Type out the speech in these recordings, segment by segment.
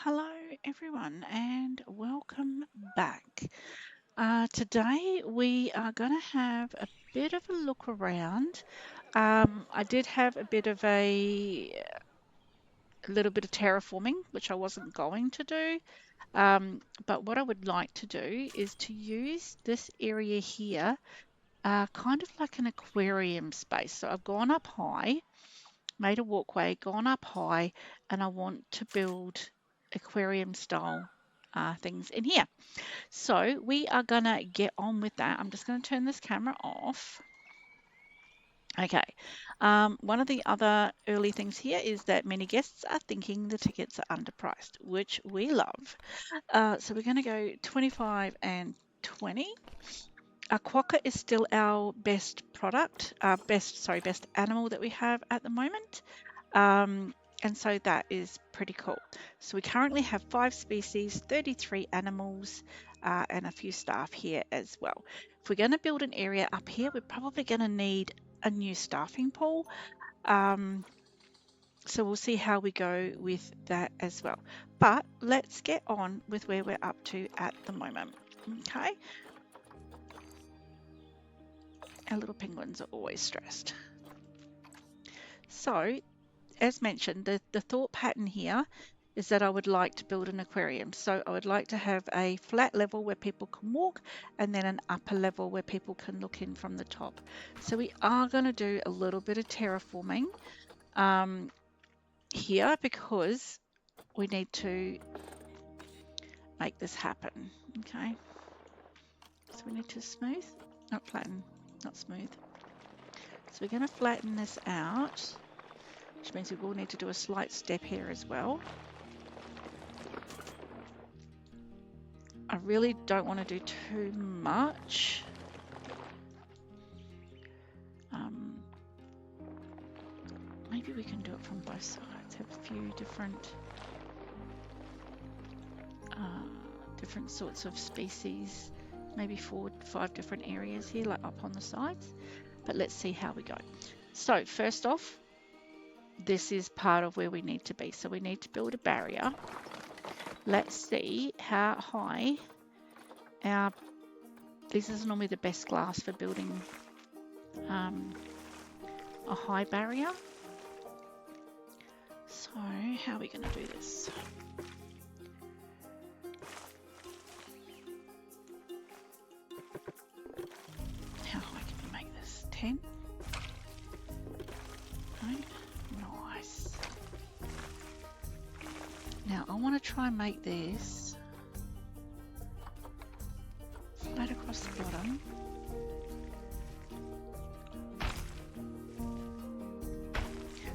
Hello, everyone, and welcome back. Today we are going to have a bit of a look around. I did have a little bit of terraforming, which I wasn't going to do. But what I would like to do is to use this area here, kind of like an aquarium space. So I've gone up high, made a walkway, gone up high, and I want to build aquarium style things in here. So we are gonna get on with that. I'm just gonna turn this camera off. Okay. One of the other early things here is that many guests are thinking the tickets are underpriced, which we love. So we're gonna go 25 and 20. A quokka is still our best product, best animal that we have at the moment. And so that is pretty cool. So we currently have 5 species, 33 animals, and a few staff here as well. If we're going to build an area up here, we're probably going to need a new staffing pool. Um, so we'll see how we go with that as well. But let's get on with where we're up to at the moment. Okay. Our little penguins are always stressed. So as mentioned, the thought pattern here is that I would like to build an aquarium. So I would like to have a flat level where people can walk and then an upper level where people can look in from the top. So we are going to do a little bit of terraforming here because we need to make this happen. Okay. So we need to smooth, not flatten, not smooth. So we're going to flatten this out, which means we will need to do a slight step here as well. I really don't want to do too much. Maybe we can do it from both sides. Have a few different sorts of species. Maybe 4 to 5 different areas here, like up on the sides. But let's see how we go. So first off, this is part of where we need to be. So we need to build a barrier. Let's see how high this is normally the best glass for building a high barrier. So how are we going to do this? How high can we make this? 10? Right. Nice. Now I want to try and make this flat across the bottom.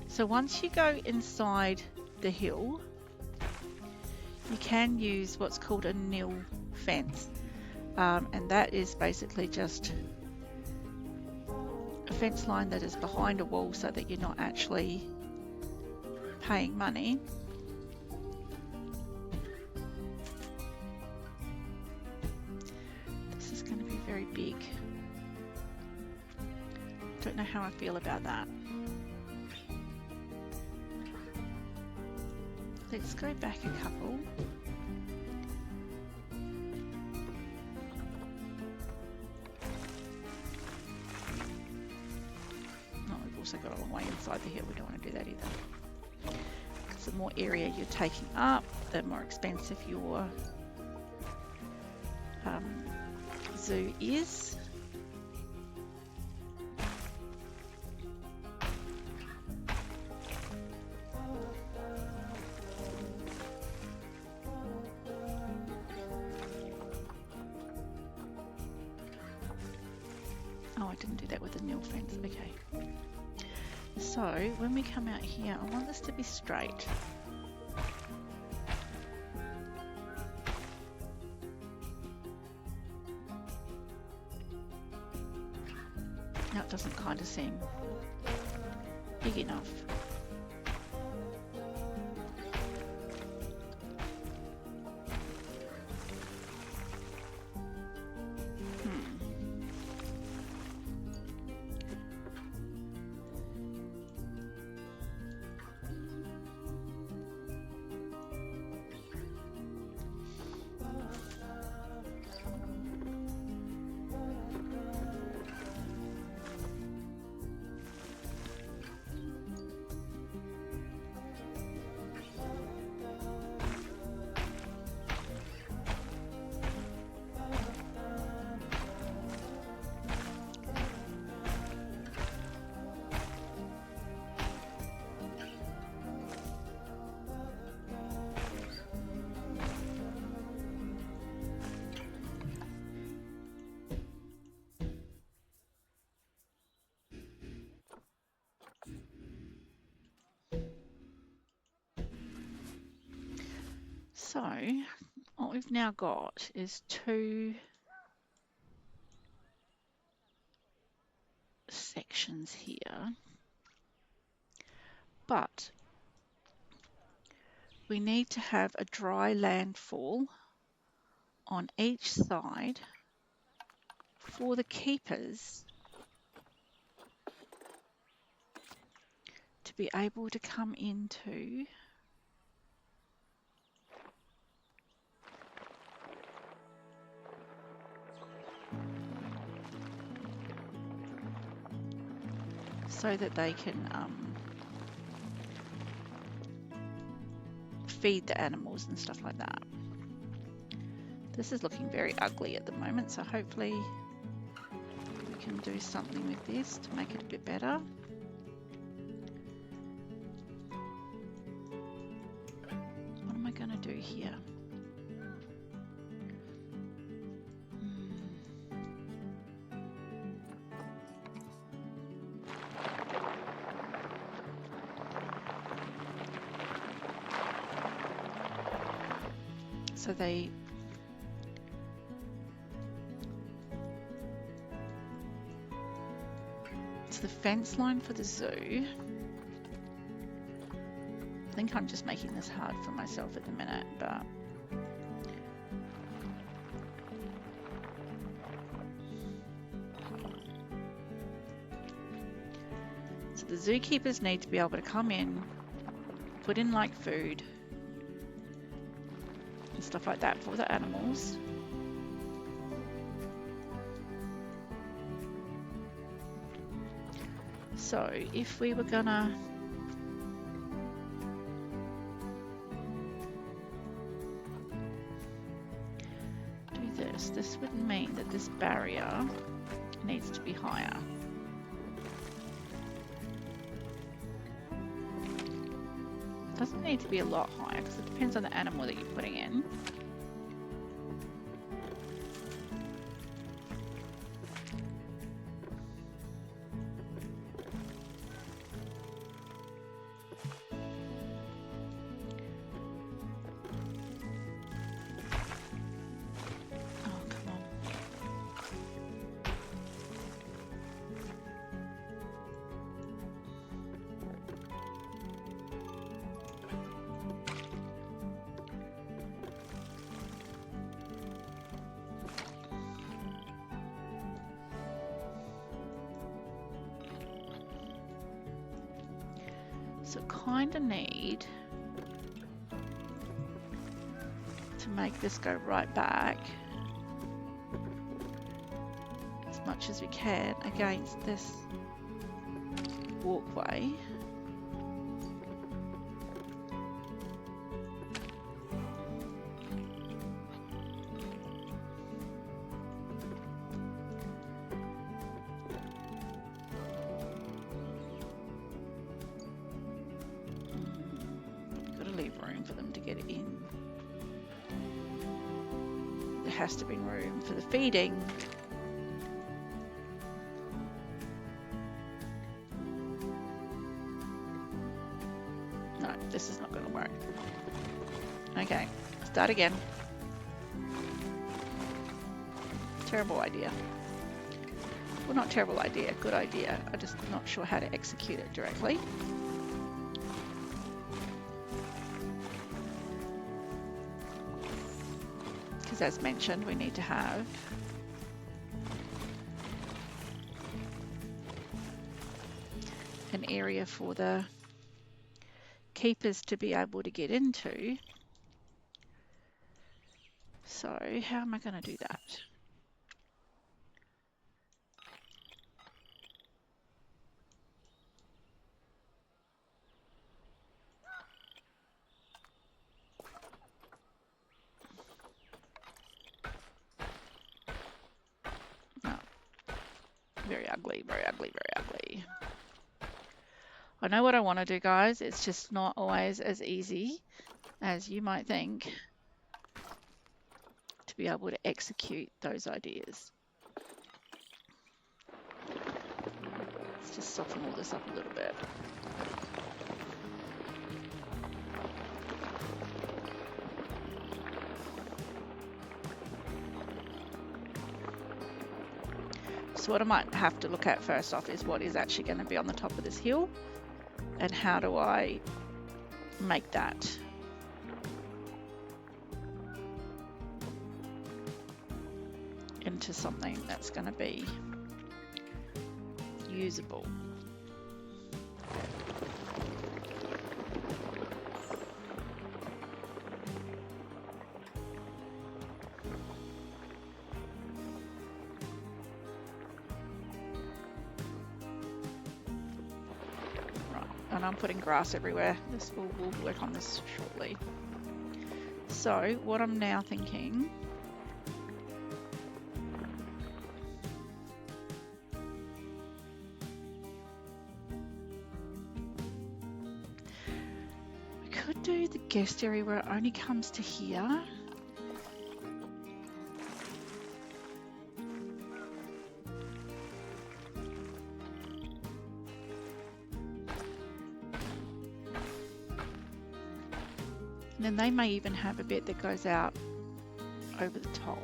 So once you go inside the hill, you can use what's called a nil fence. And that is basically just a fence line that is behind a wall so that you're not actually paying money. This is going to be very big. Don't know how I feel about that. Let's go back a couple. Oh, we've also got a long way inside the hill. We don't want to do that either. Because the more area you're taking up, the more expensive your zoo is. Oh, I didn't do that with the nil fence. Okay. So when we come out here, I want this to be straight. Now it doesn't kind of seem big enough. So what we've now got is 2 sections here, but we need to have a dry landfall on each side for the keepers to be able to come into so that they can feed the animals and stuff like that. This is looking very ugly at the moment, so hopefully we can do something with this to make it a bit better. What am I going to do here? So it's the fence line for the zoo. I think I'm just making this hard for myself at the minute, but so the zookeepers need to be able to come in, put in like food and stuff like that for the animals. So if we were gonna do this, this would mean that this barrier needs to be higher. It doesn't need to be a lot higher because it depends on the animal that you're putting in. So kind of need to make this go right back as much as we can against this walkway. Room for them to get in. There has to be room for the feeding. No, this is not going to work. Okay, start again. Terrible idea. Well, not terrible idea, good idea. I'm just not sure how to execute it directly. As mentioned, we need to have an area for the keepers to be able to get into. So how am I going to do that? Very ugly, very ugly, very ugly. I know what I want to do, guys. It's just not always as easy as you might think to be able to execute those ideas. Let's just soften all this up a little bit. So what I might have to look at first off is what is actually going to be on the top of this hill, and how do I make that into something that's going to be usable. And I'm putting grass everywhere. We'll work on this shortly. So what I'm now thinking, we could do the guest area where it only comes to here. And then they may even have a bit that goes out over the top.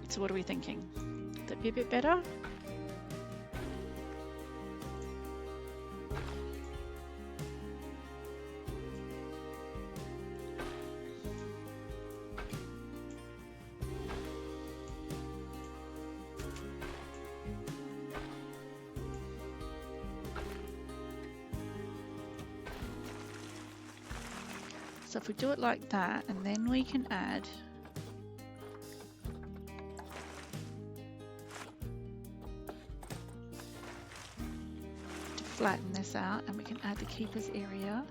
So what are we thinking? Would that be a bit better? So if we do it like that, and then we can add to flatten this out, and we can add the keeper's area.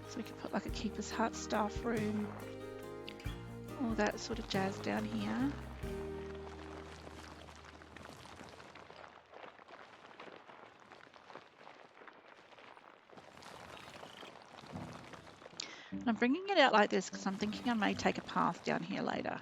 So we could put like a keeper's hut, staff room, all that sort of jazz down here. And I'm bringing it out like this because I'm thinking I may take a path down here later.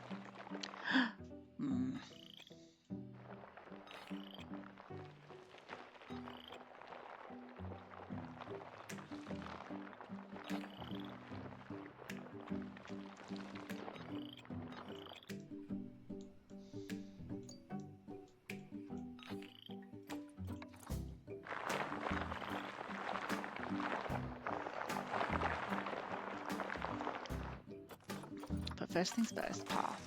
But first things first, path.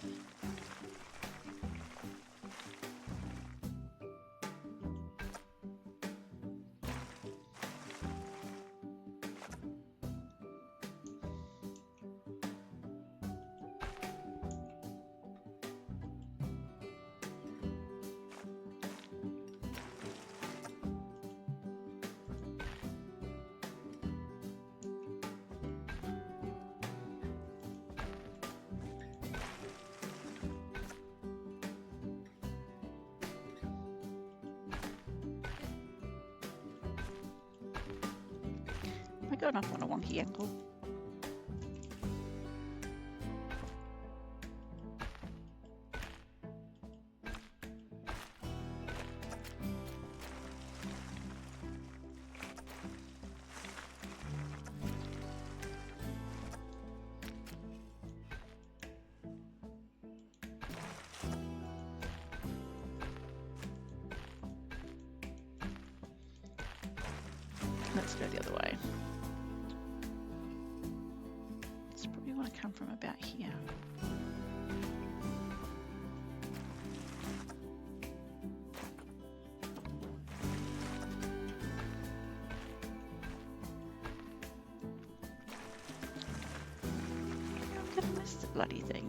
I got off on a wonky angle. Let's go the other way. It's probably want to come from about here. I'm gonna miss the bloody thing.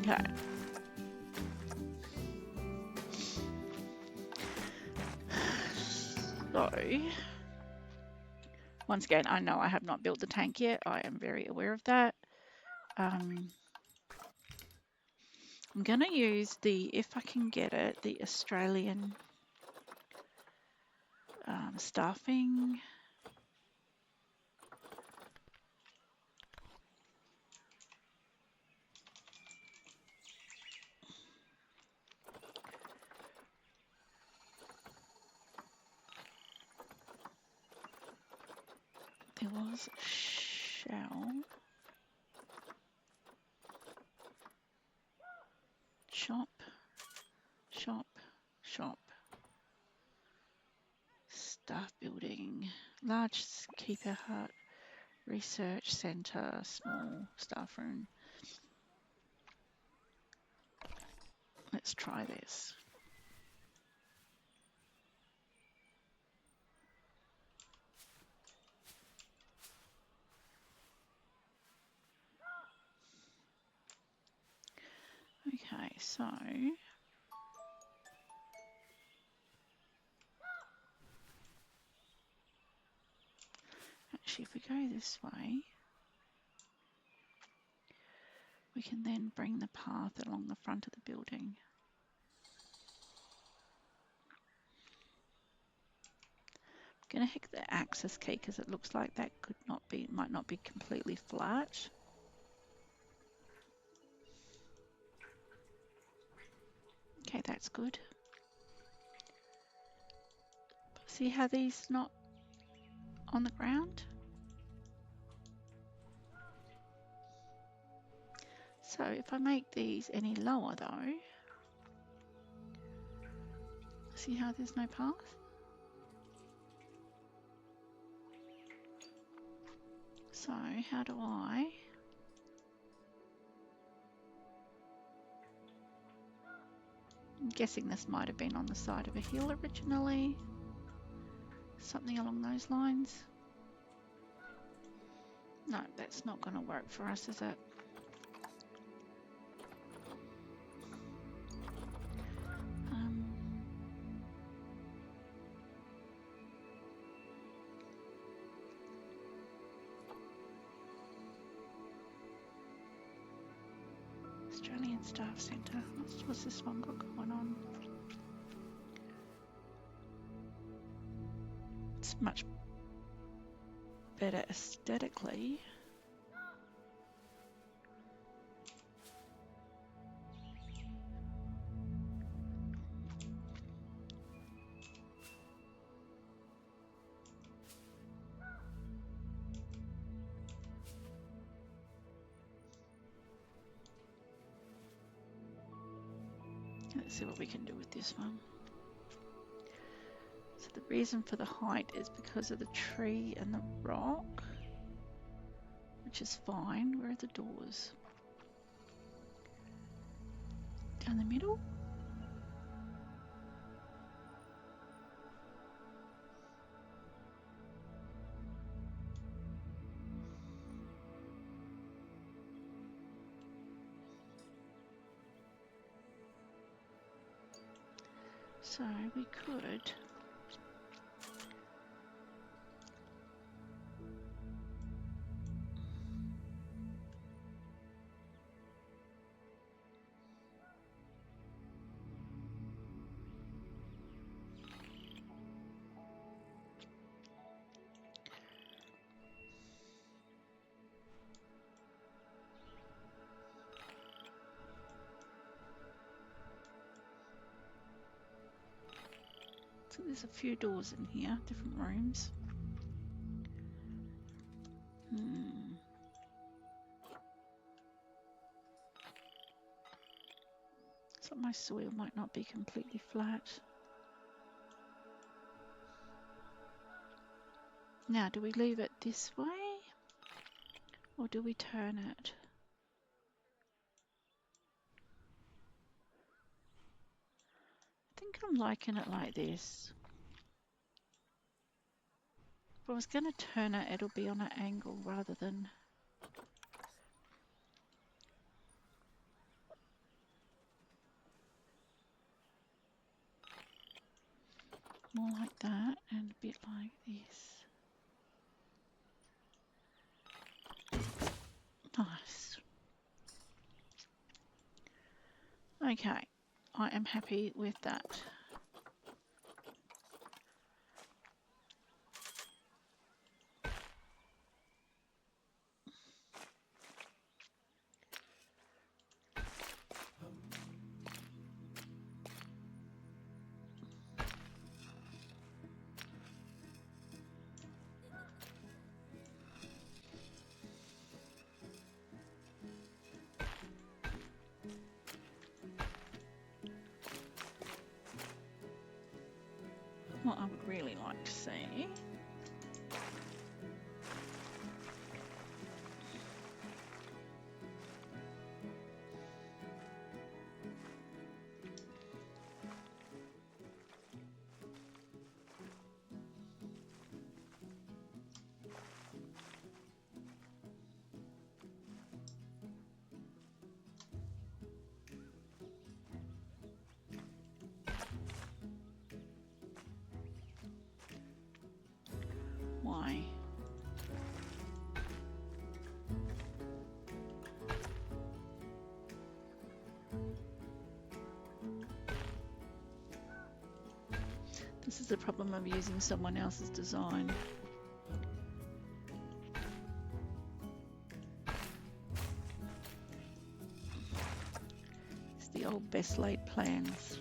Okay. So, once again, I know I have not built the tank yet. I am very aware of that. I'm going to use the, if I can get it, the Australian staffing. There was shell, shop, shop, shop, staff building, large keeper hut, research center, small staff room. Let's try this. Okay, so actually if we go this way, we can then bring the path along the front of the building. I'm going to hit the access key because it looks like that could not be, might not be completely flat. Okay, that's good. See how these not on the ground? So if I make these any lower though, see how there's no path? So how do I? I'm guessing this might have been on the side of a hill originally. Something along those lines. No, that's not going to work for us, is it? Australian Staff Centre. What's this one got going on? It's much better aesthetically. Let's see what we can do with this one. So the reason for the height is because of the tree and the rock, which is fine. Where are the doors? Down the middle? So we could so there's a few doors in here, different rooms. So my soil might not be completely flat. Now, do we leave it this way or do we turn it? I think I'm liking it like this. If I was going to turn it, it'll be on an angle rather than... More like that and a bit like this. Nice. Okay, I am happy with that. What I would really like to see why. This is the problem of using someone else's design. It's the old best laid plans.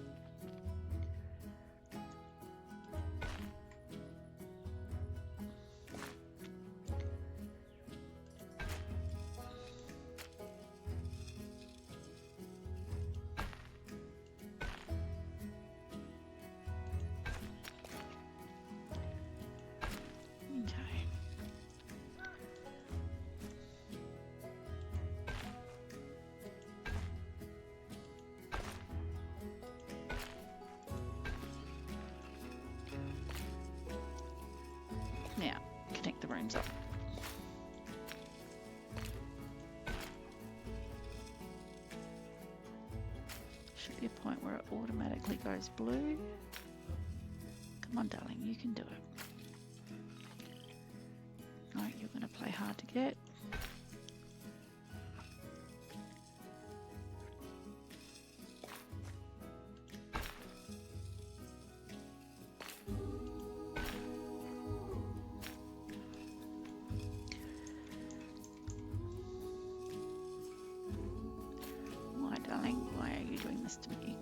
Now, connect the rooms up. Should be a point where it automatically goes blue. Come on, darling, you can do it. Right, you're going to play hard to get. Why, darling? Why are you doing this to me?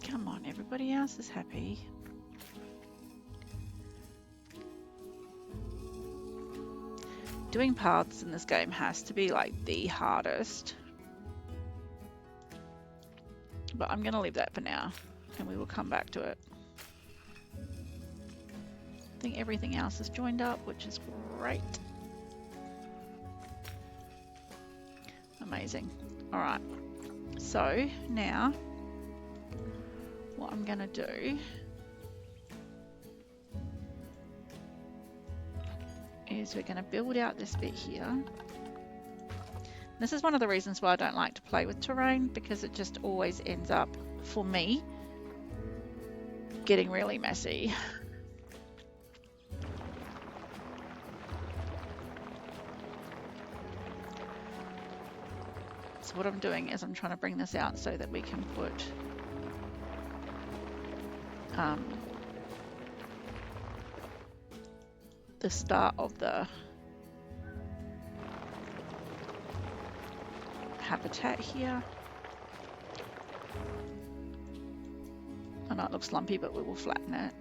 Come on, everybody else is happy. Doing paths in this game has to be like the hardest. But I'm going to leave that for now and we will come back to it. I think everything else is joined up, which is great. Amazing. All right. So now what I'm going to do is we're going to build out this bit here. This is one of the reasons why I don't like to play with terrain, because it just always ends up, for me, getting really messy. So what I'm doing is I'm trying to bring this out so that we can put the start of the habitat here. I know it looks lumpy, but we will flatten it.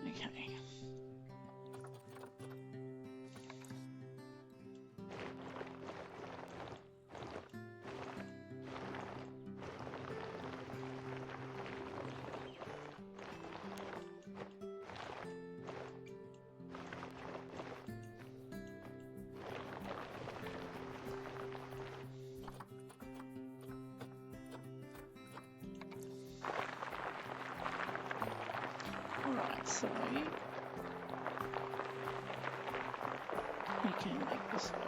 Okay. Alright, so we can make this work.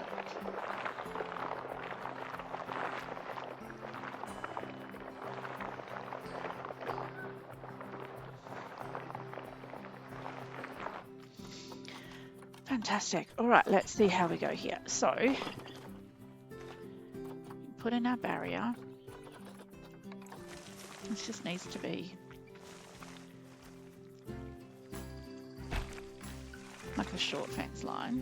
Fantastic. Alright, let's see how we go here. So, put in our barrier. This just needs to be like a short fence line.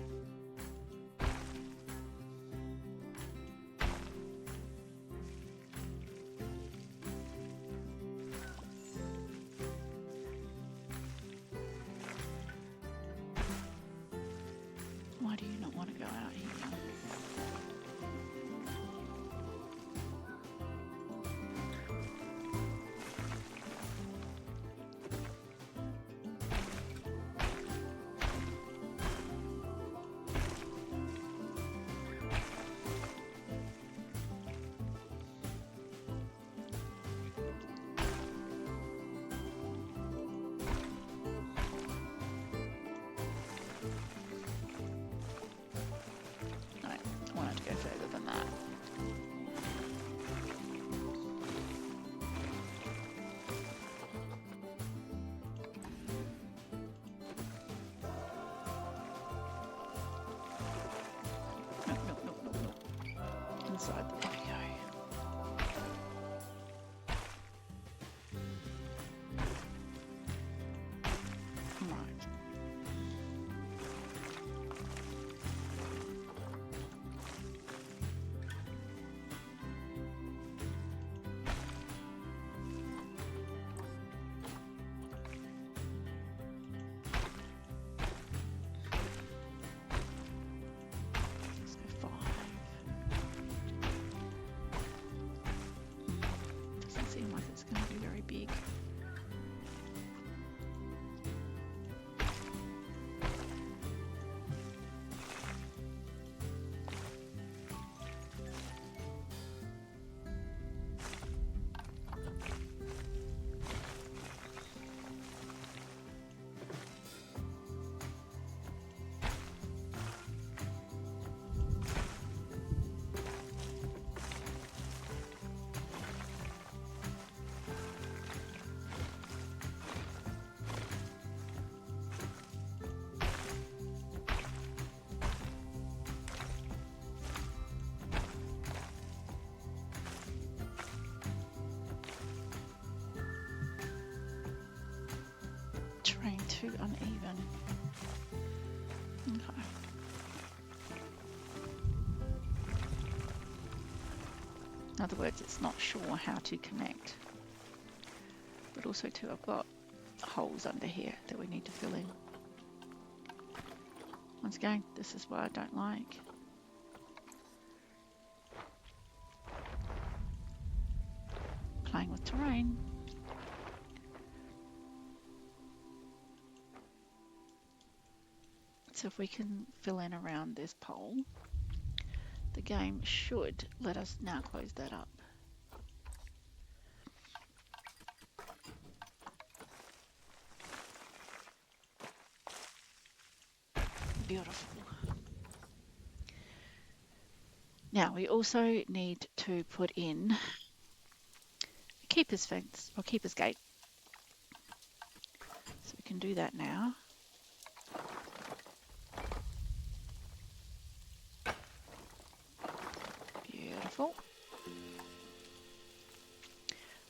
Why do you not want to go out here? Go further than that. Nope. Inside, there we go. Right. Big. Terrain too uneven. Okay. In other words, it's not sure how to connect. But also too, I've got holes under here that we need to fill in. Once again, this is what I don't like. Playing with terrain. So if we can fill in around this pole, the game should let us now close that up. Beautiful. Now we also need to put in a keeper's fence or keeper's gate. So we can do that now. Beautiful.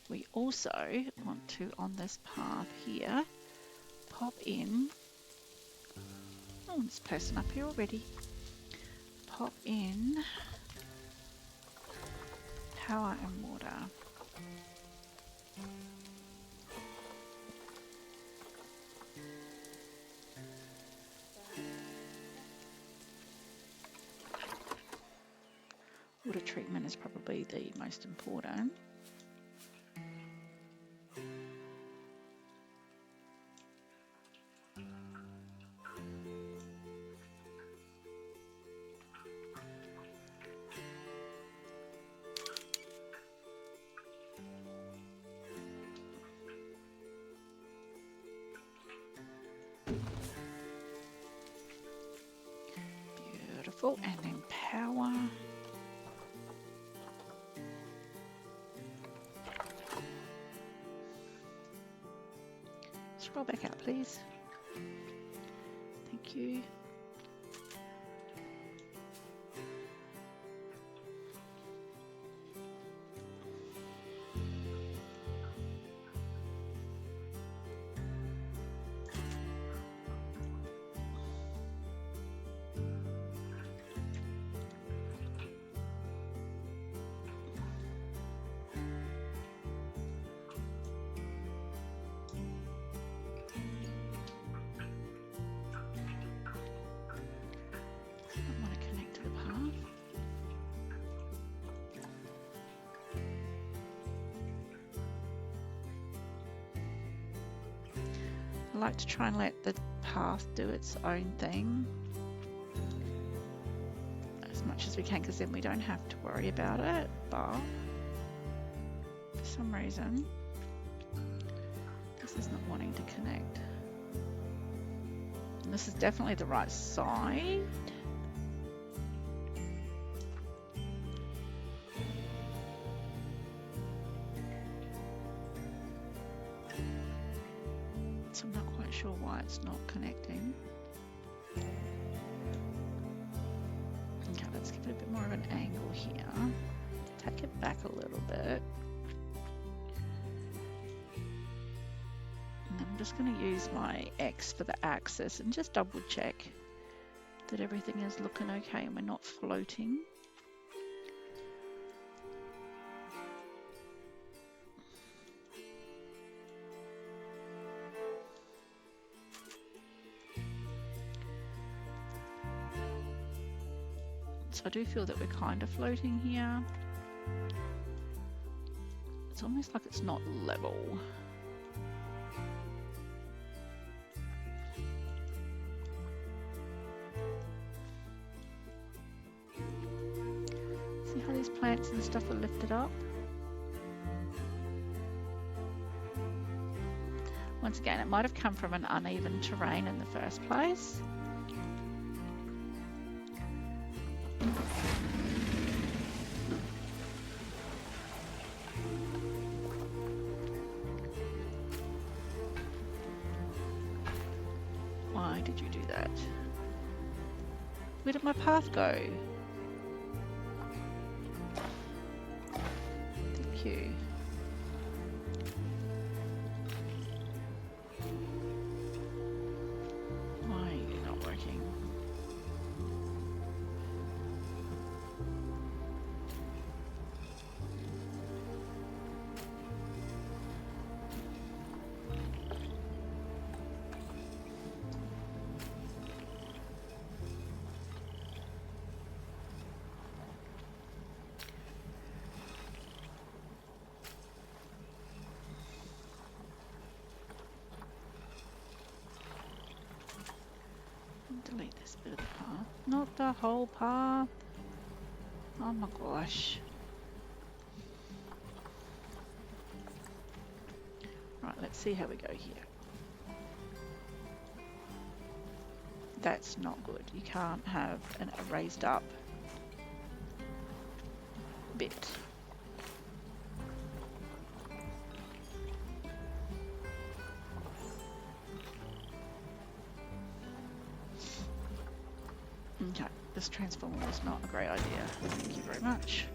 We also want to, on this path here, pop in, oh, there's a person up here already, pop in power and water. Water treatment is probably the most important. Oh, and then power. Scroll back out, please. Thank you. I want to connect to the path. I like to try and let the path do its own thing as much as we can, because then we don't have to worry about it. But for some reason this is not wanting to connect, and this is definitely the right side. So I'm not quite sure why it's not connecting. Okay, let's give it a bit more of an angle here. Take it back a little bit. And I'm just going to use my X for the axis and just double check that everything is looking okay and we're not floating. So I do feel that we're kind of floating here. It's almost like it's not level. See how these plants and stuff are lifted up? Once again, it might have come from an uneven terrain in the first place. Why did you do that? Where did my path go? Thank you. Why are you not working? Delete this bit of the path. Not the whole path. Oh my gosh. Right, let's see how we go here. That's not good. You can't have a raised up bit. Okay, this transformer was not a great idea. Thank you very much.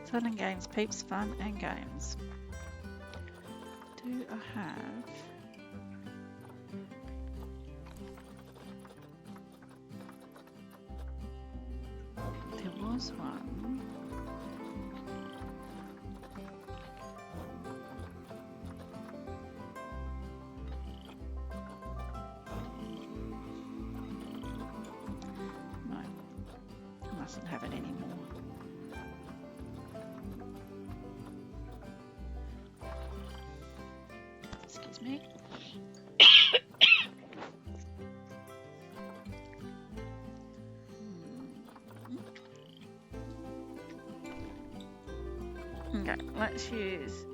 Fun and games, peeps, fun and games. Do I have... There was one. No, I mustn't have it anymore. Excuse me. Okay, let's use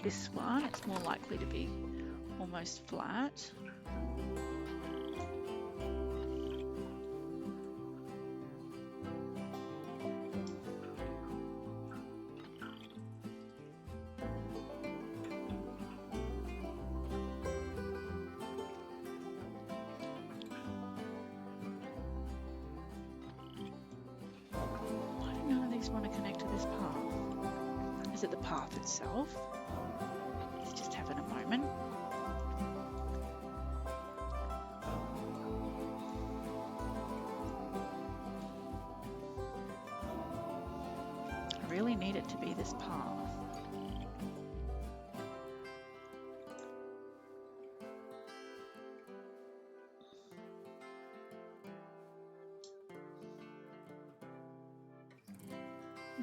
this one. It's more likely to be almost flat. Want to connect to this path? Is it the path itself? Let's just have it a moment. I really need it to be this path.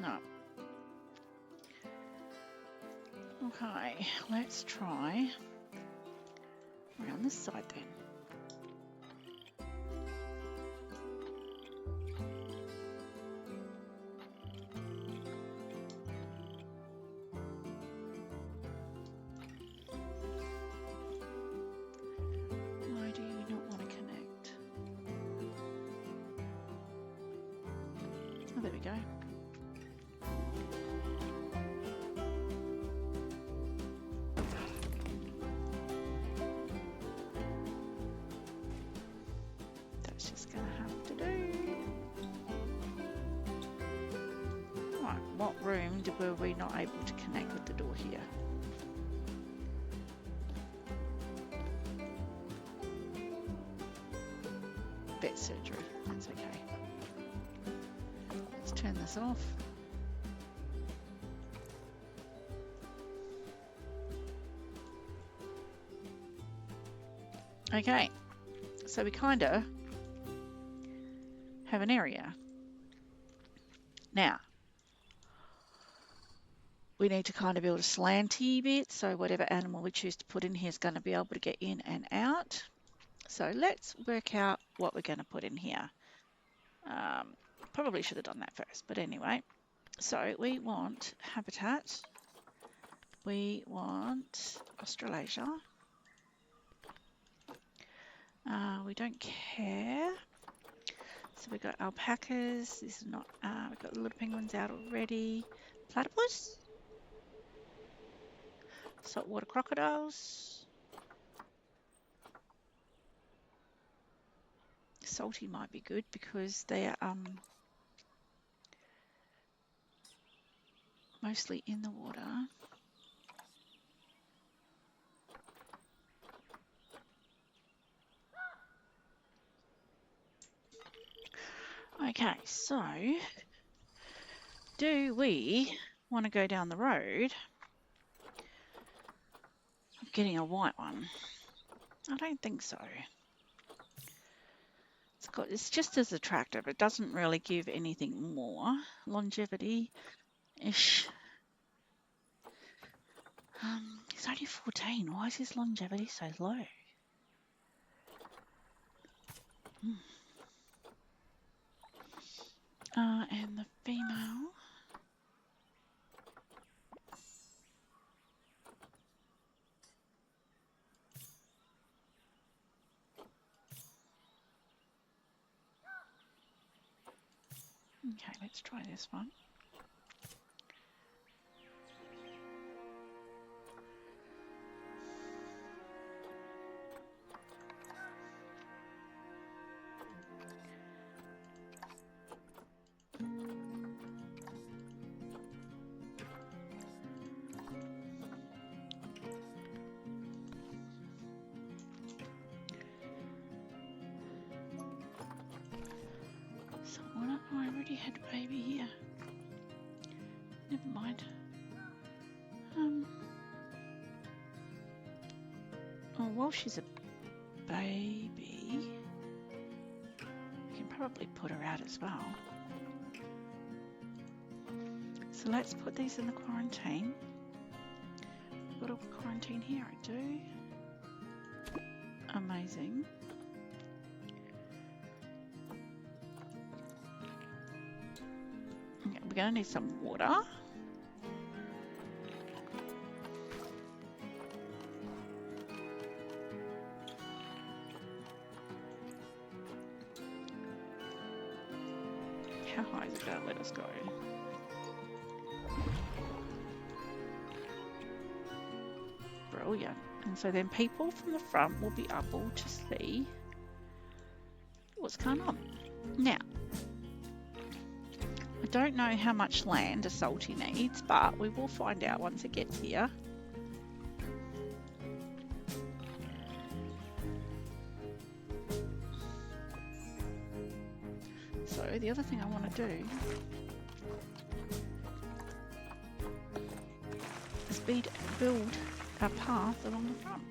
No. Okay, let's try around this side then. Why do you not want to connect? Oh, there we go. Just gonna have to do. Right, what room were we not able to connect with the door here? Vet surgery, that's okay. Let's turn this off. Okay, so we kinda have an area. Now, we need to kind of build a slanty bit, so whatever animal we choose to put in here is going to be able to get in and out. So let's work out what we're going to put in here. Probably should have done that first, but anyway. So we want habitat. We want Australasia. We don't care. So we've got alpacas. This is not. We've got the little penguins out already. Platypus. Saltwater crocodiles. Salty might be good because they are mostly in the water. Okay, so do we want to go down the road of getting a white one? I don't think so. It's just as attractive. It doesn't really give anything more. Longevity-ish. He's only 14. Why is his longevity so low? And the female. Okay, let's try this one. I already had a baby here. Never mind. Oh, while she's a baby, we can probably put her out as well. So let's put these in the quarantine. I've got a quarantine here, I do. Amazing. Okay, we're going to need some water. How high is it going to let us go? Brilliant. And so then people from the front will be able to see what's going on. Now, I don't know how much land a salty needs, but we will find out once it gets here. So the other thing I want to do is build a path along the front.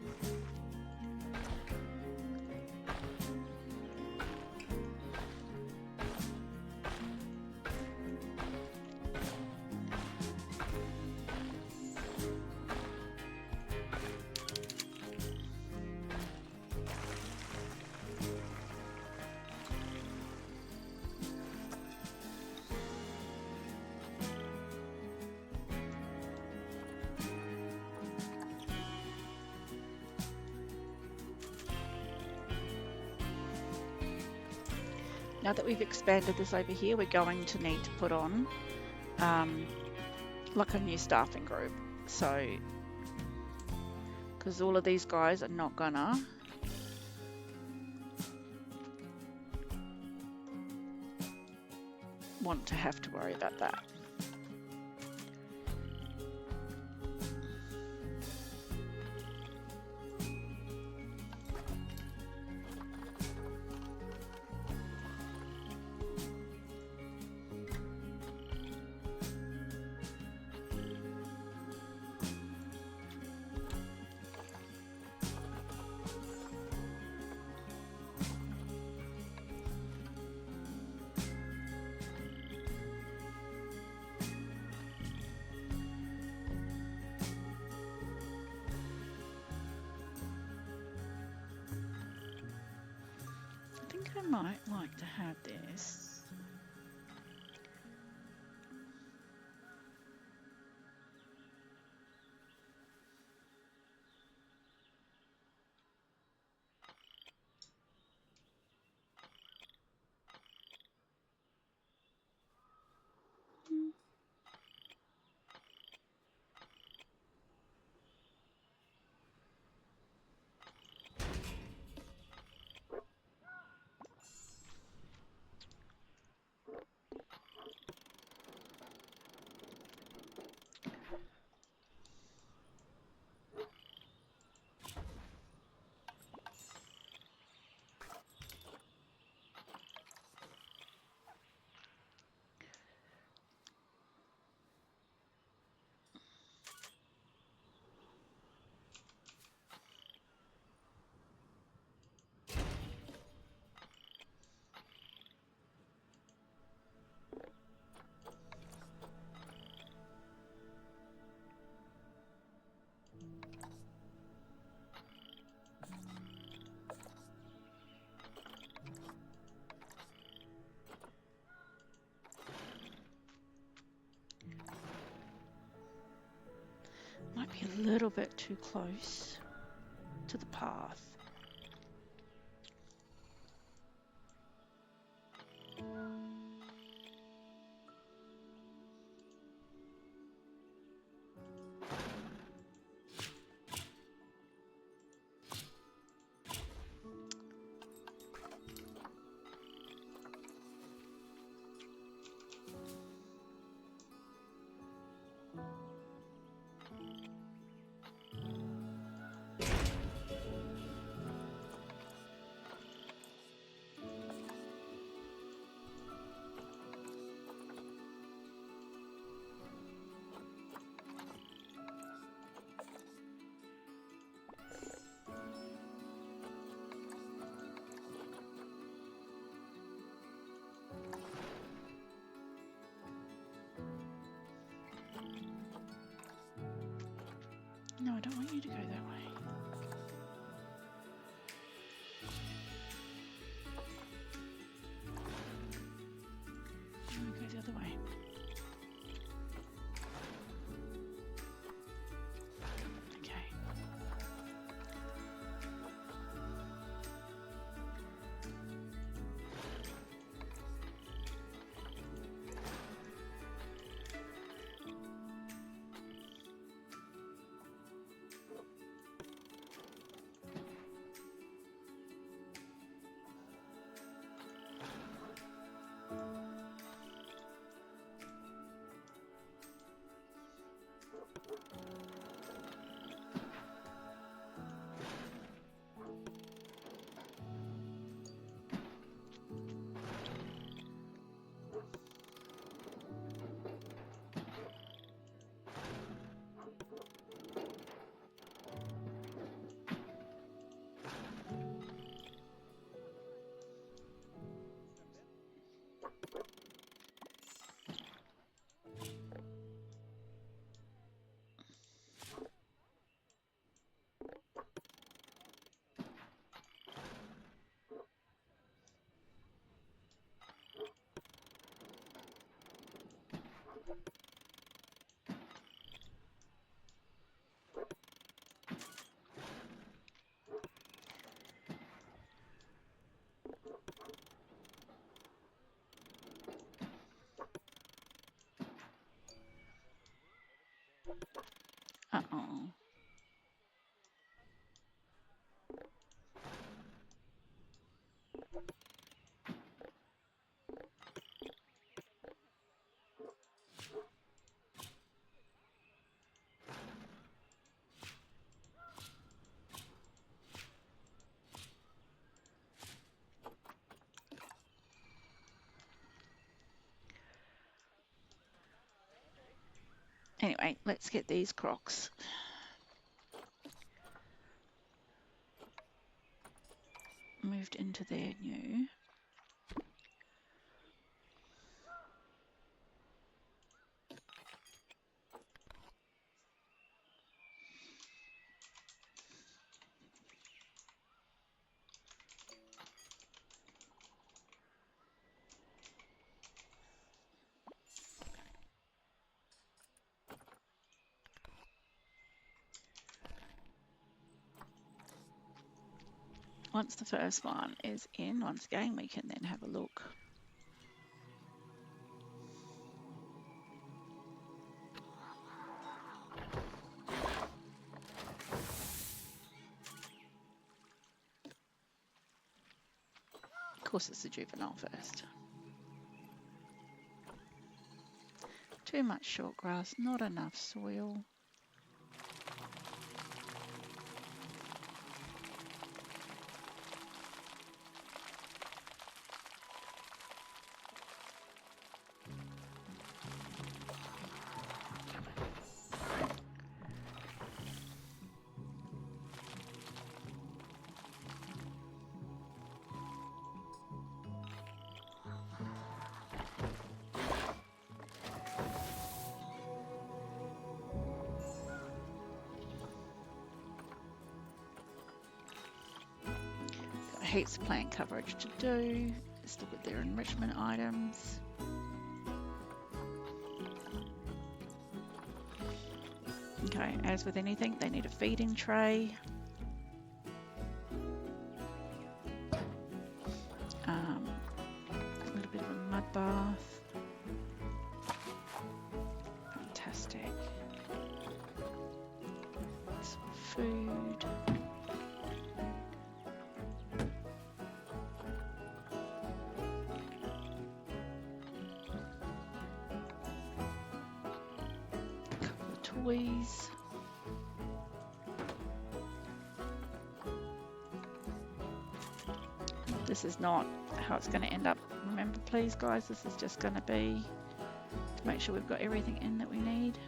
Now that we've expanded this over here, we're going to need to put on like a new staffing group. So, because all of these guys are not gonna want to have to worry about that. I might like to have this. Might be a little bit too close to the path. No, I don't want you to go that way. I want to go the other way. Okay. Uh-oh. Anyway, let's get these crocs moved into their new. Once the first one is in, once again, we can then have a look. Of course, it's the juvenile first. Too much short grass, not enough soil. Heaps of plant coverage to do. Let's look at their enrichment items. Okay, as with anything, they need a feeding tray. A little bit of a mud bath. Fantastic. Some food. Toys. This is not how it's going to end up. Remember, please, guys, this is just going to be to make sure we've got everything in that we need.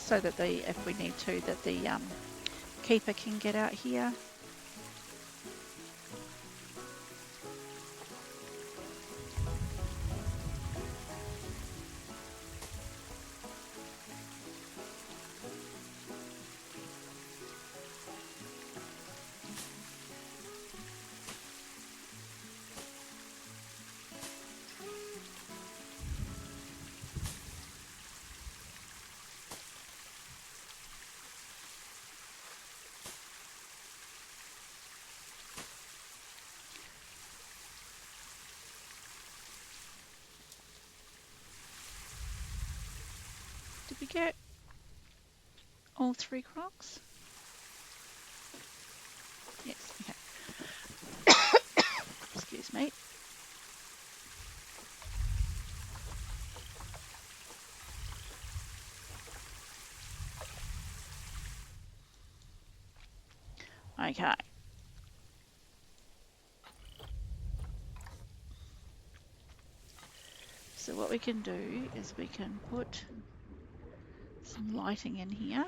so that if we need to, that the keeper can get out here. Did we get all 3 crocs? Yes, okay. Excuse me. Okay. So what we can do is we can put some lighting in here.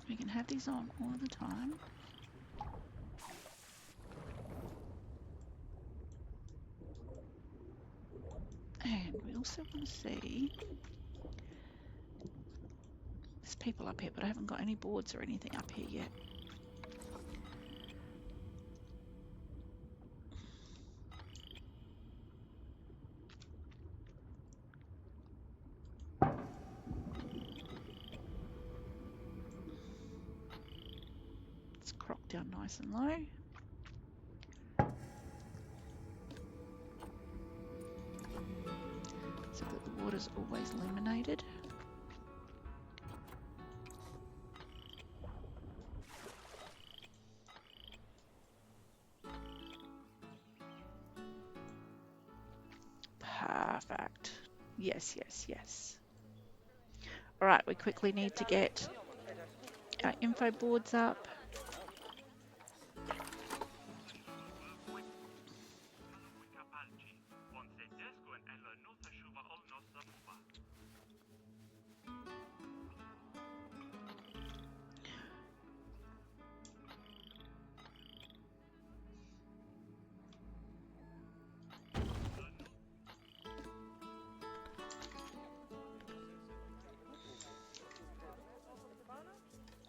We can have these on all the time. And we also want to see, there's people up here, but I haven't got any boards or anything up here yet. Let's croc down nice and low. So that the water's always illuminated. Perfect. Yes, yes, yes. All right, we quickly need to get our info boards up.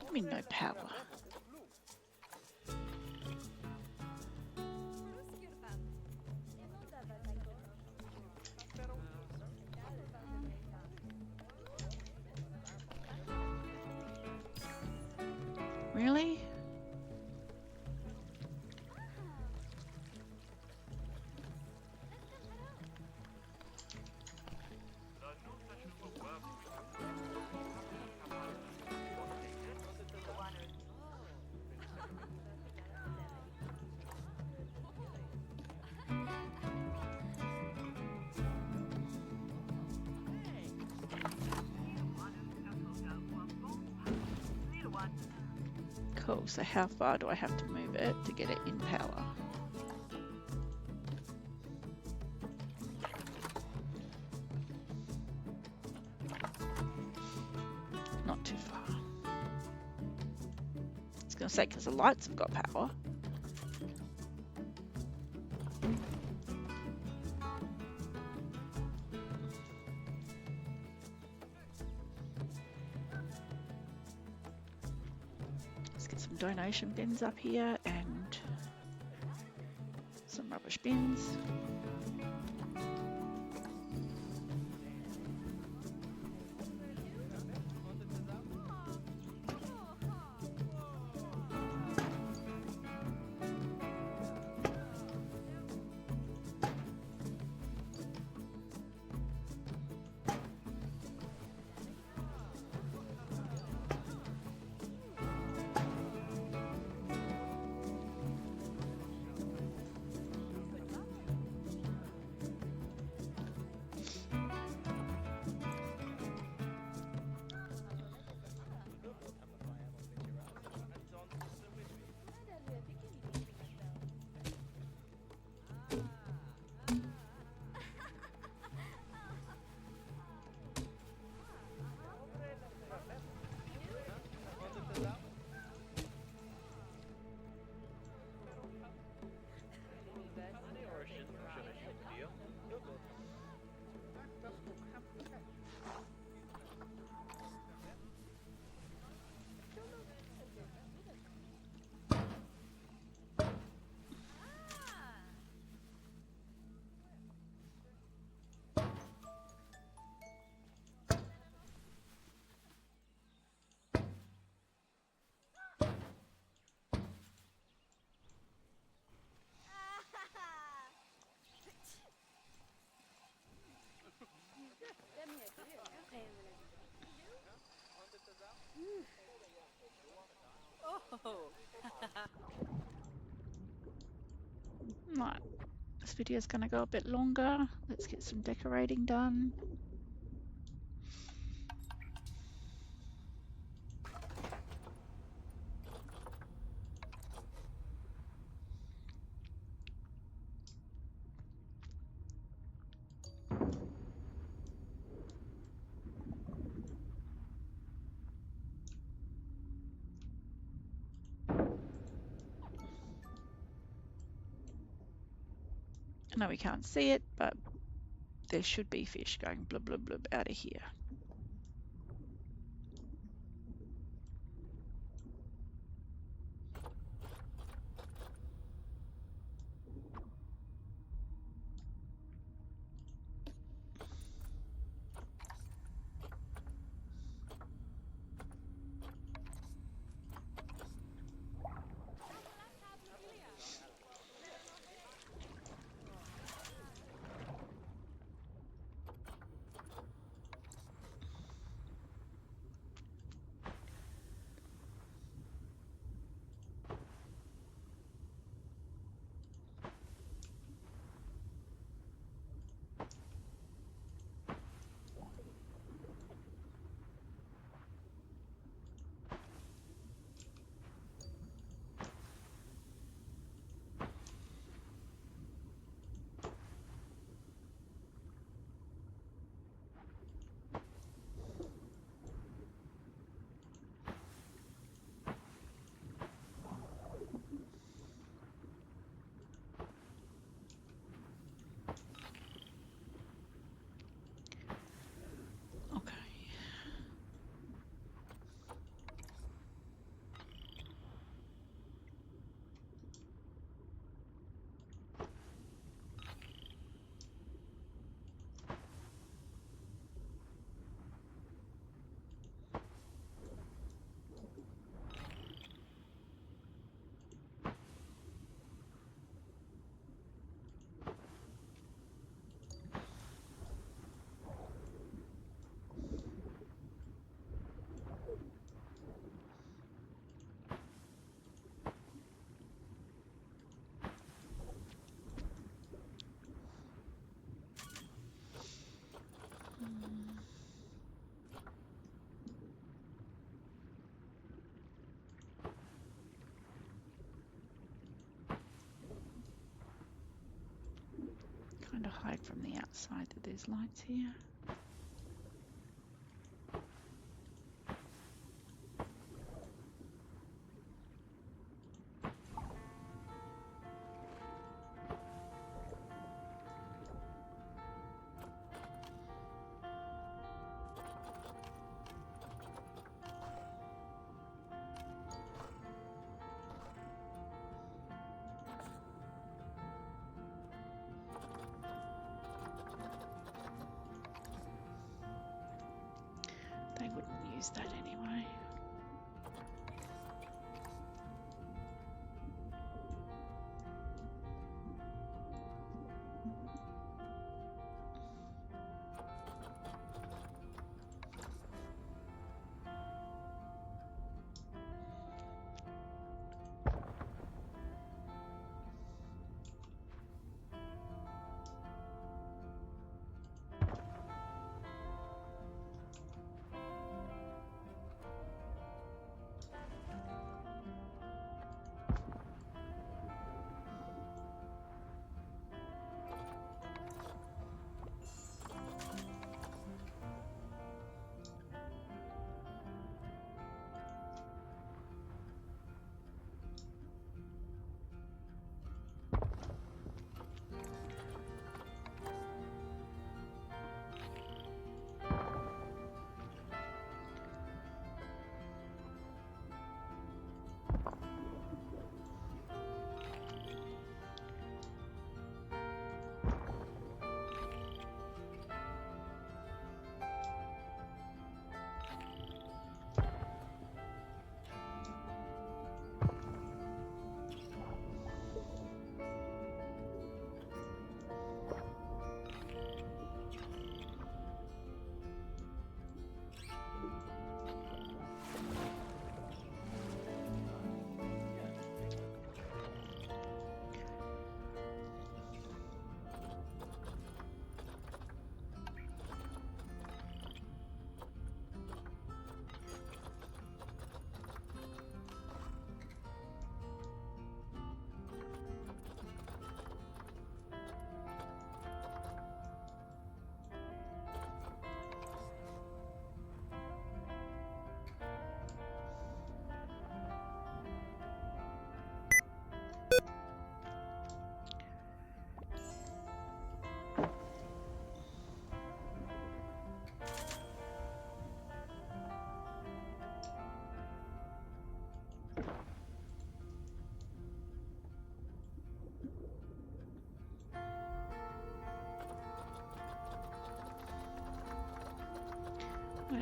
I mean, no power. Really? Cool, so how far do I have to move it to get it in power? Not too far. I was going to say, because the lights have got power. Donation bins up here and some rubbish bins. Right, this video is going to go a bit longer. Let's get some decorating done. I know we can't see it, but there should be fish going blub blub blub out of here. Okay. Kind of hide from the outside that there's lights here. They wouldn't use that anyway.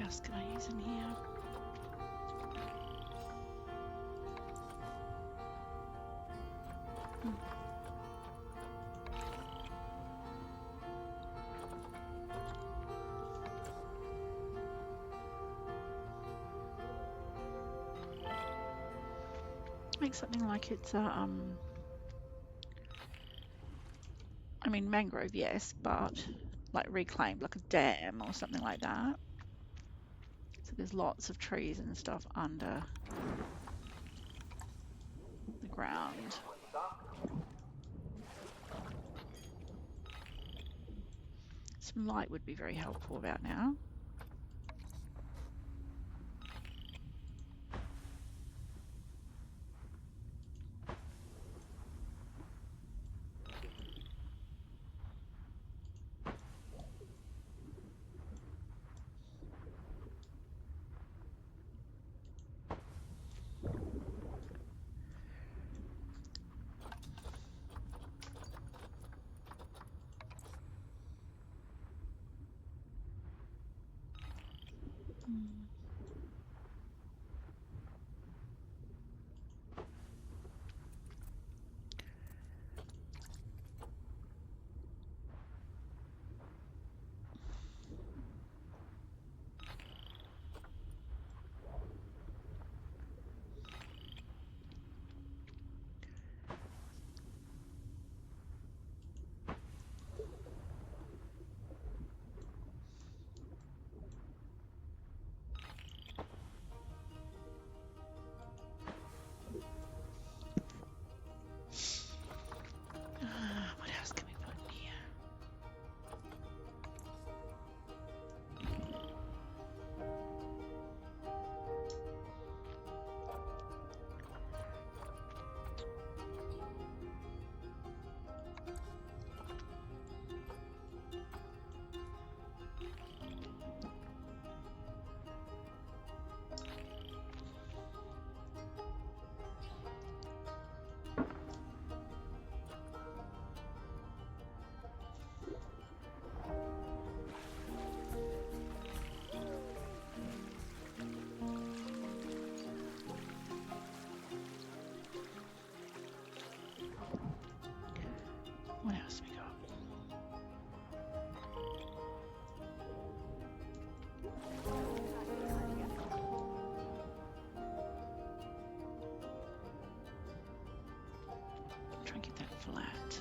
else can I use in here? Make something like it's a I mean mangrove, yes, but like reclaimed, like a dam or something like that. So there's lots of trees and stuff under the ground. Some light would be very helpful about now. What else can we put in here? What else we got? Try and get that flat.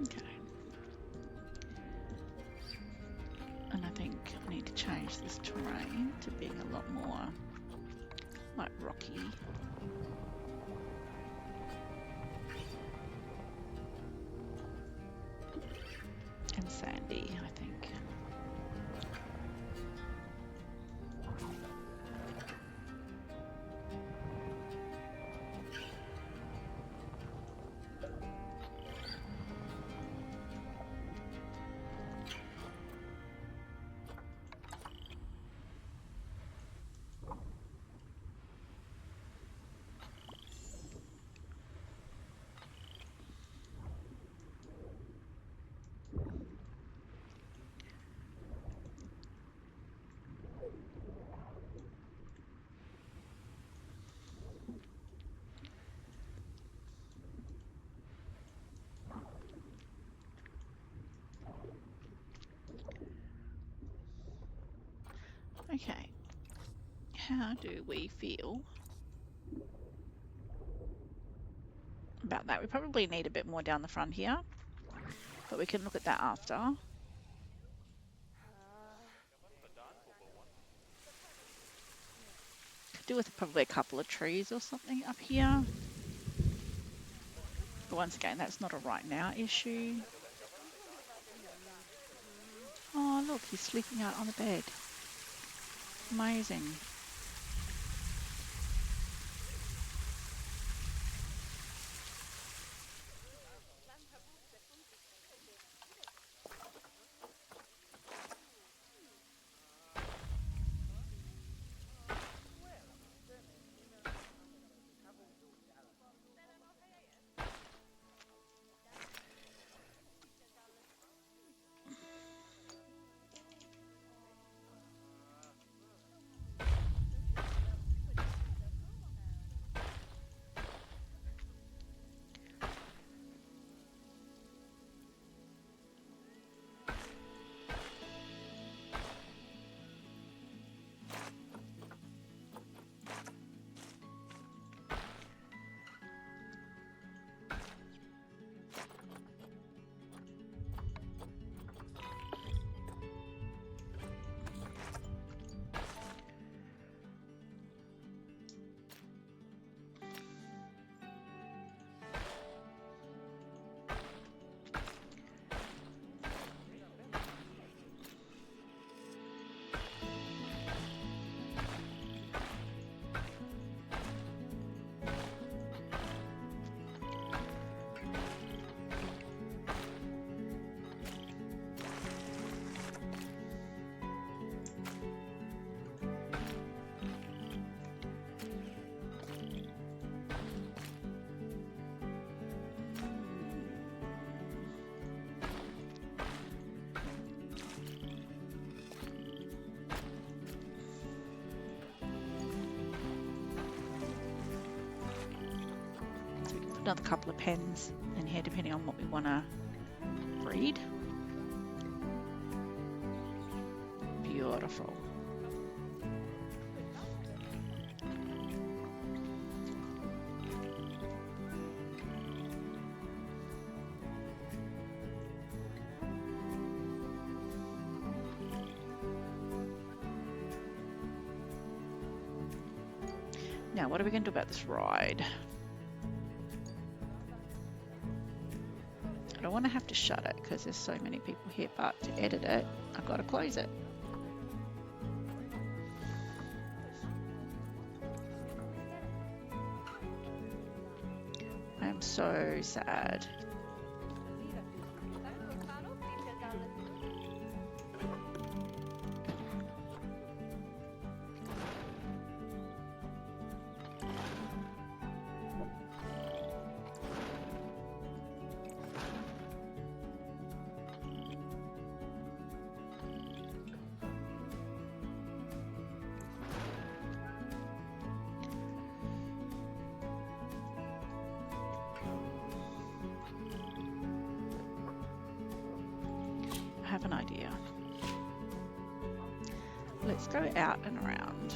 Okay. And I think I need to change this terrain to being a lot more like rocky. And sandy, I think. Okay, how do we feel about that? We probably need a bit more down the front here, but we can look at that after. Could do with probably a couple of trees or something up here. But once again, that's not a right now issue. Oh, look, he's sleeping out on the bed. Amazing. Another couple of pens in here depending on what we want to breed. Beautiful. Now, what are we going to do about this ride? I don't want to have to shut it because there's so many people here, but to edit it, I've got to close it. I am so sad. Have an idea. Let's go out and around.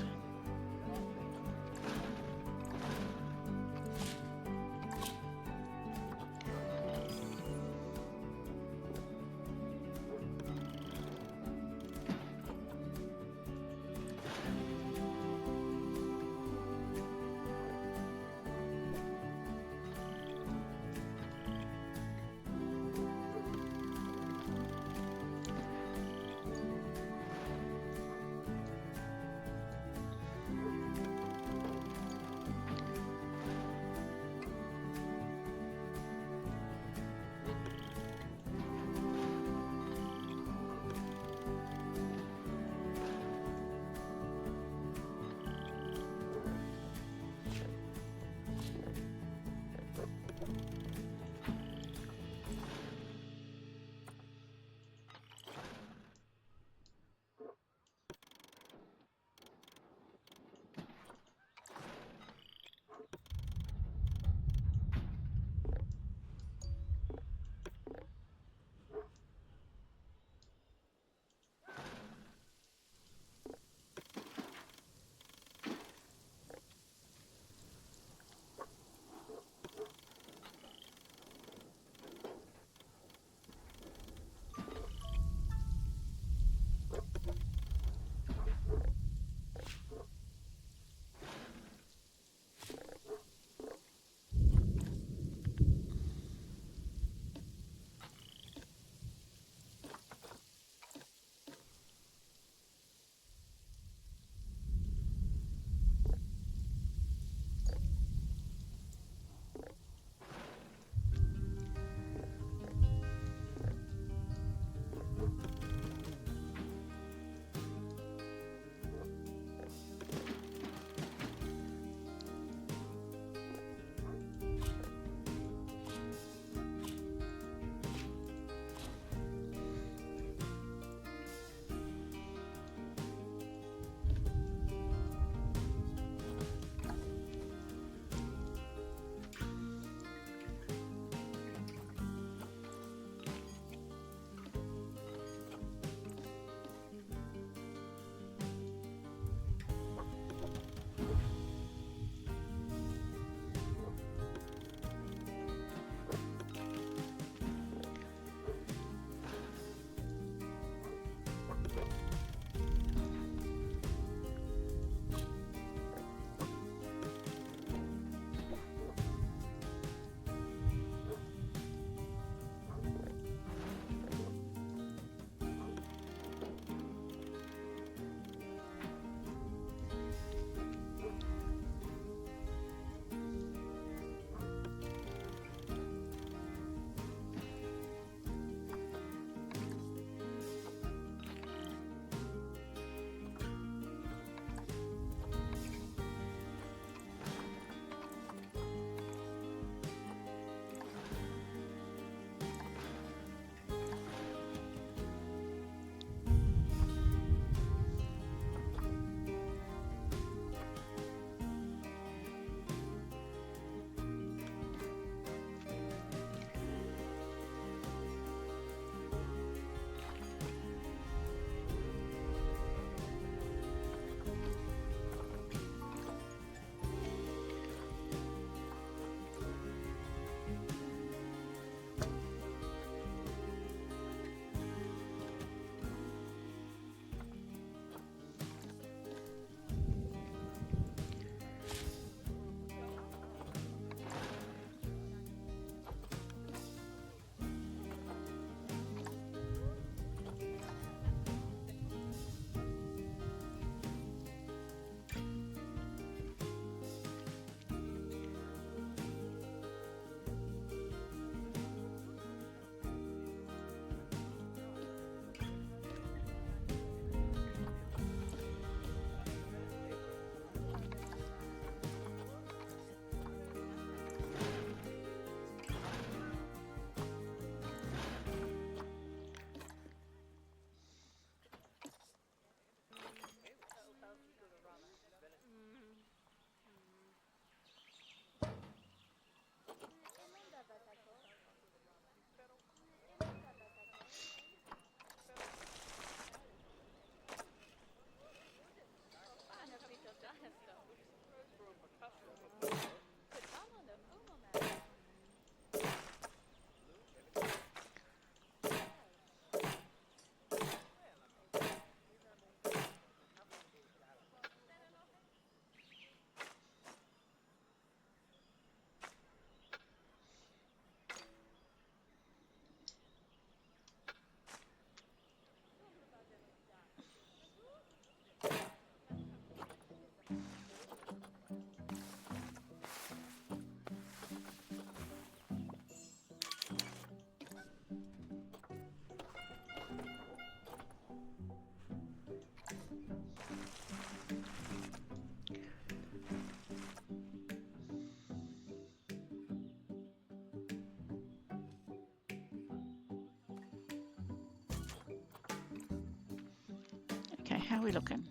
How are we looking?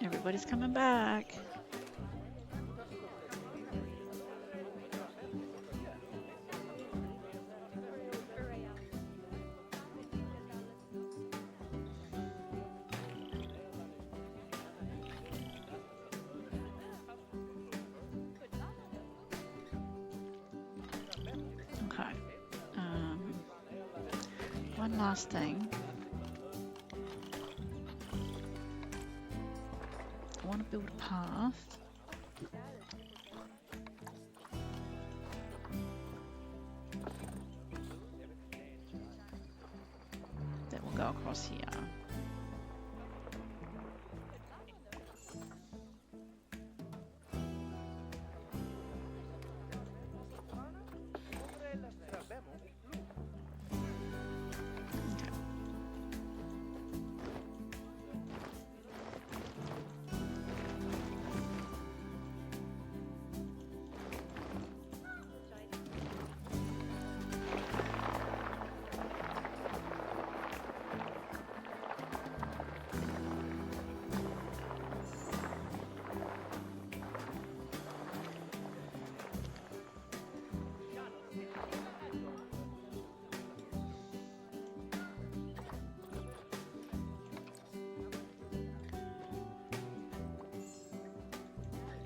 Everybody's coming back. Okay. One last thing. I want to build a path. That will go across here.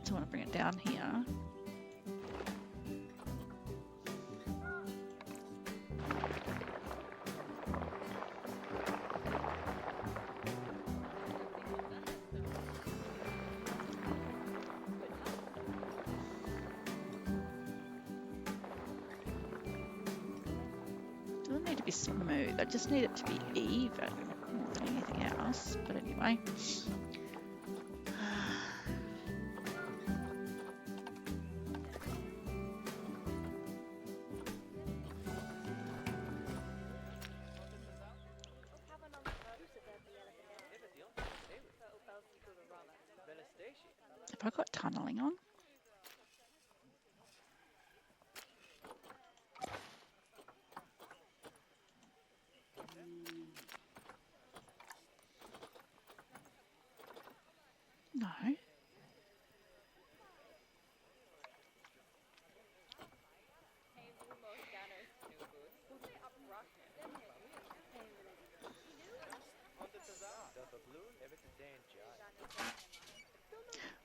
So I want to bring it down here. Doesn't need to be smooth, I just need it to be even more than anything else. But anyway. Have I got tunneling on? No.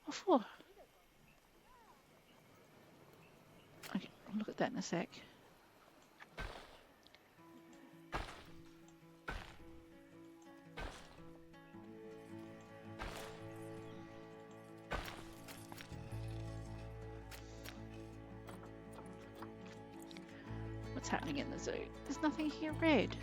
What for? Okay, I'll look at that in a sec. What's happening in the zoo? There's nothing here red.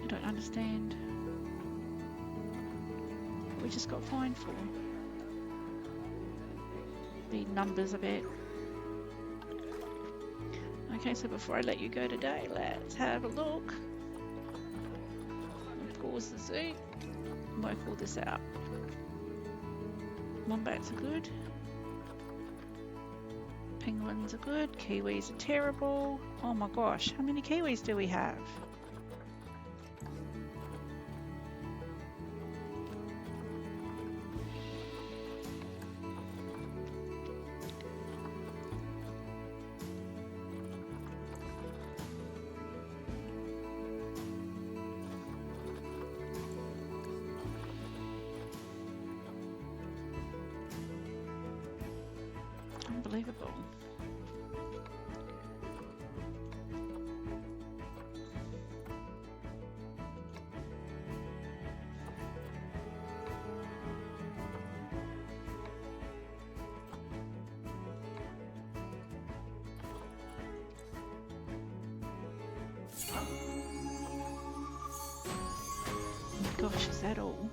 I don't understand what we just got fined for. The numbers a bit. Okay, so before I let you go today, let's have a look. Pause the zoo and work all this out. Wombats are good. Penguins are good. Kiwis are terrible. Oh my gosh, how many kiwis do we have? Unbelievable. Oh my gosh, is that all?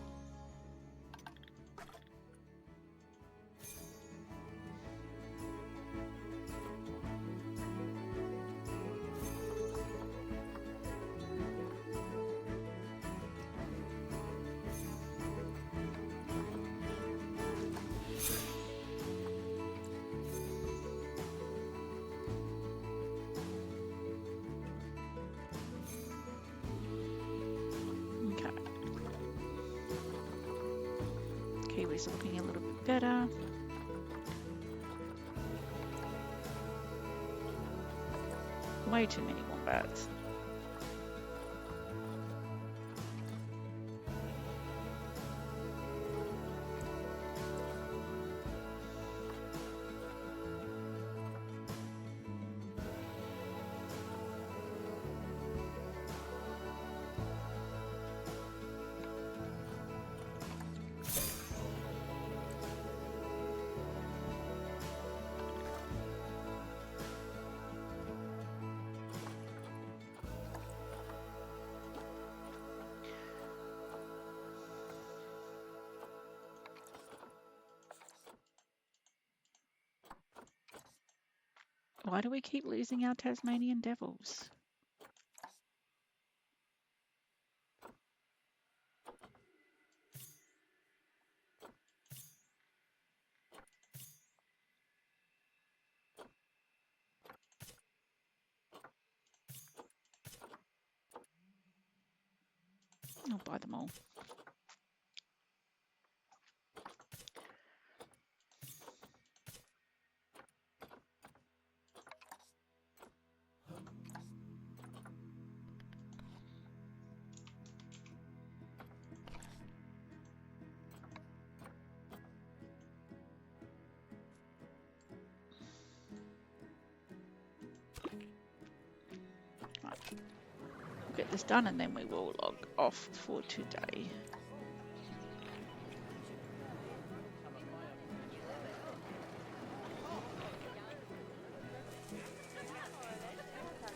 estuaries are looking a little bit better. Way too many wombats. Why do we keep losing our Tasmanian devils? I'll buy them all. Right. We'll get this done and then we will log off for today.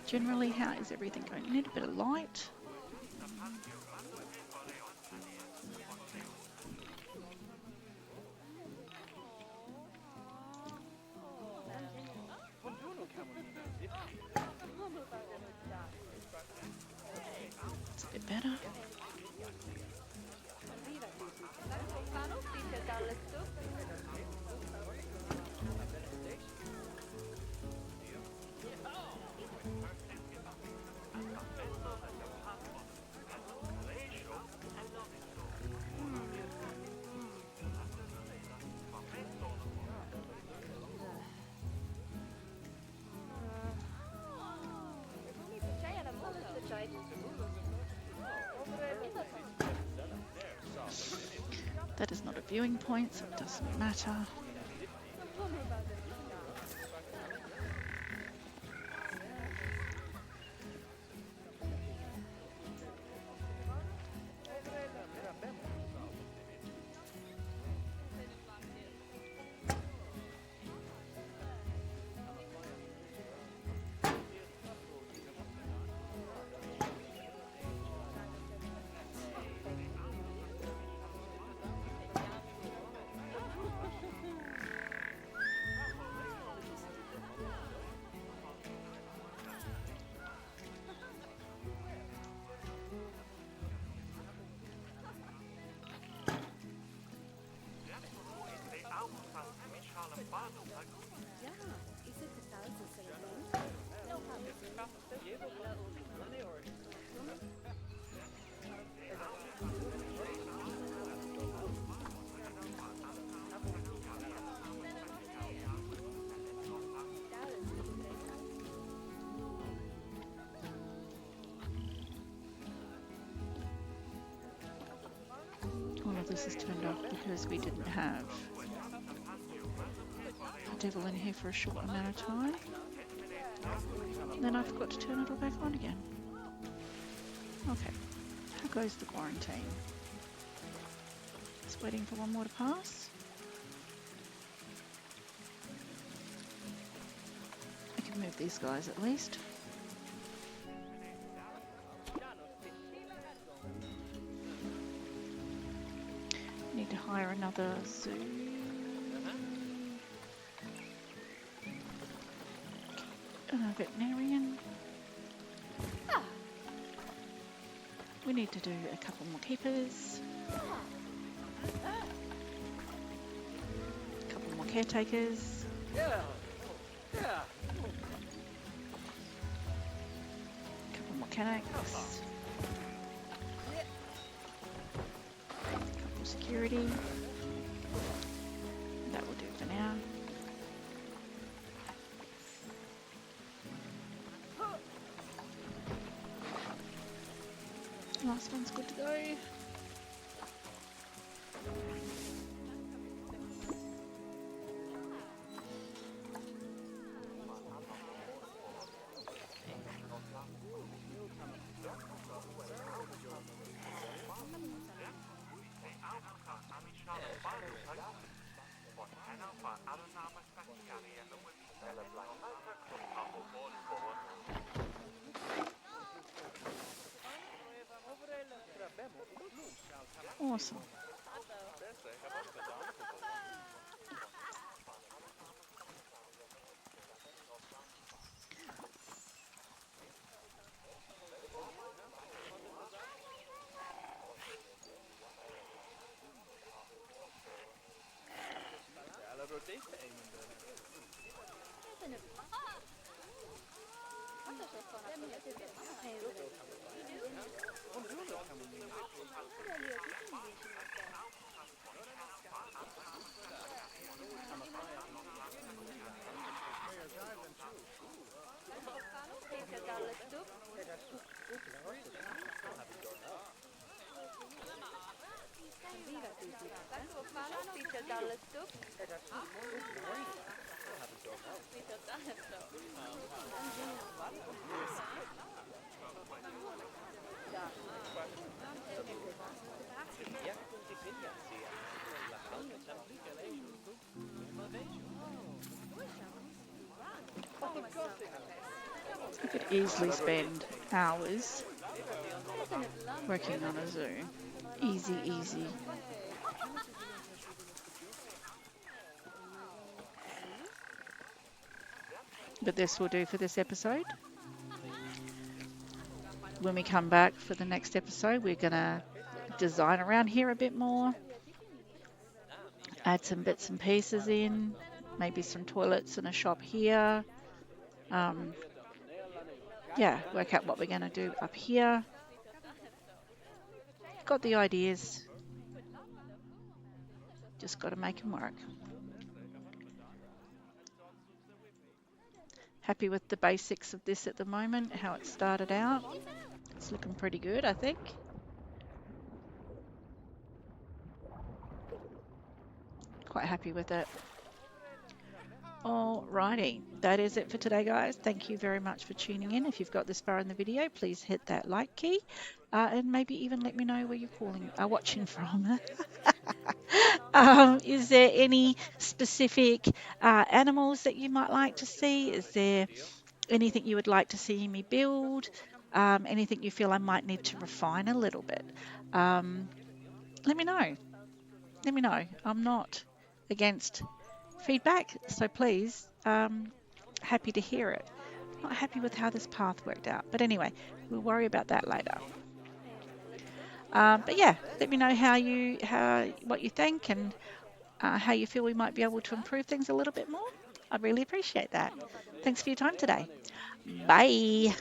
Generally, how is everything going? Need a bit of light. It's a bit better. That is not a viewing point, so it doesn't matter. All of this is turned off because we didn't have a devil in here for a short amount of time. And then I forgot to turn it all back on again. Okay, how goes the quarantine? Just waiting for one more to pass. I can move these guys at least. Need to hire another zoo. Veterinarian. We need to do a couple more keepers. A couple more caretakers. A couple more mechanics. A couple security. Last one's good to go. Awesome. You could easily spend hours working on a zoo. Easy, easy. But this will do for this episode. When we come back for the next episode, we're going to design around here a bit more, add some bits and pieces in, maybe some toilets and a shop here. Yeah, work out what we're going to do up here. Got the ideas, just got to make them work. Happy with the basics of this at the moment, how it started out. It's looking pretty good, I think. Quite happy with it. Alrighty, that is it for today, guys. Thank you very much for tuning in. If you've got this far in the video, please hit that like key, and maybe even let me know where you're watching from. Is there any specific animals that you might like to see? Is there anything you would like to see me build? Anything you feel I might need to refine a little bit? Let me know. Let me know. I'm not against feedback, so please, happy to hear it. Not happy with how this path worked out, but anyway, we'll worry about that later. But yeah, let me know what you think and how you feel we might be able to improve things a little bit more. I really appreciate that. Thanks for your time today. Bye.